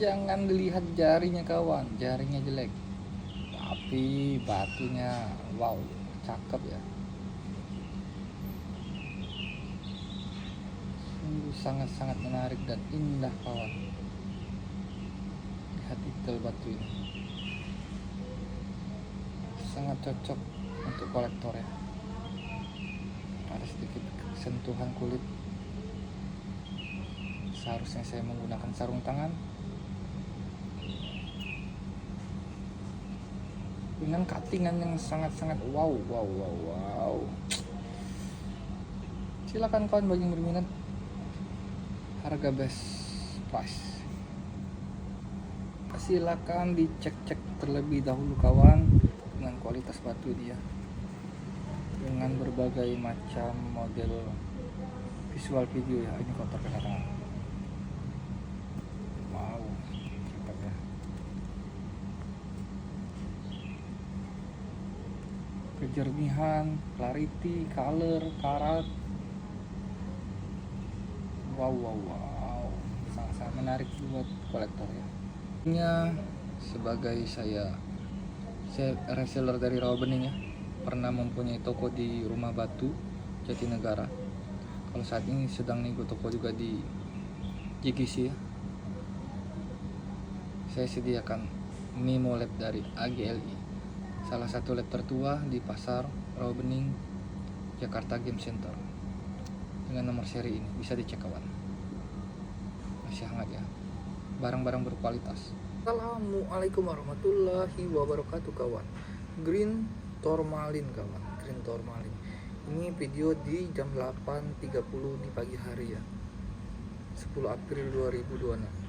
Jangan dilihat jarinya kawan, jarinya jelek, tapi batunya wow, cakep ya. Sungguh sangat-sangat menarik dan indah kawan. Lihat detail batu ini, sangat cocok untuk kolektor ya. Ada sedikit sentuhan kulit. Seharusnya saya menggunakan sarung tangan dengan cuttingan yang sangat-sangat wow. Silakan kawan bagi yang berminat, harga best price. Silakan dicek-cek terlebih dahulu kawan dengan kualitas batu dia, dengan berbagai macam model visual video ya. Ini kotor kedatangan. Wow, cakep ya. Kejernihan, clarity, color, karat. Wow, sangat-sangat menarik buat kolektor ya. Sebagai saya reseller dari rawa bening ya, pernah mempunyai toko di Rumah Batu, Jatinegara. Kalau saat ini sedang nego toko juga di JGC ya. Saya sediakan Memo Lab dari AGLI, salah satu lab tertua di pasar Rawa Bening, Jakarta Game Center. Dengan nomor seri ini bisa dicek kawan, masih hangat ya, barang-barang berkualitas. Assalamualaikum warahmatullahi wabarakatuh kawan. Green Tourmaline kawan, Green Tourmaline. Ini video di jam 8.30 di pagi hari ya, 10 April 2026.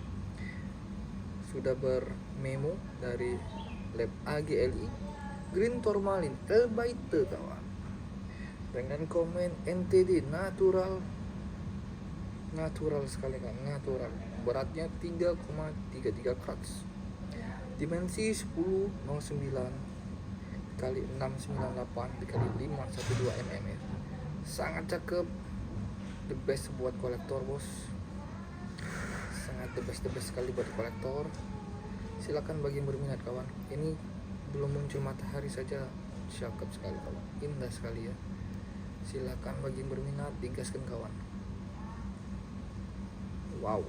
Sudah bermemo dari lab AGLI Green Tourmaline Elbaite kawan, dengan komen NTD natural sekali kan, natural. Beratnya 3,33 grams, dimensi 1009 kali 698 dikali 512 mm. Sangat cakep, the best buat kolektor bos, sangat the best sekali buat kolektor. Silakan bagi yang berminat kawan. Ini belum muncul matahari saja cakep sekali kawan, indah sekali ya. Silakan bagi yang berminat, digaskan kawan. Wow.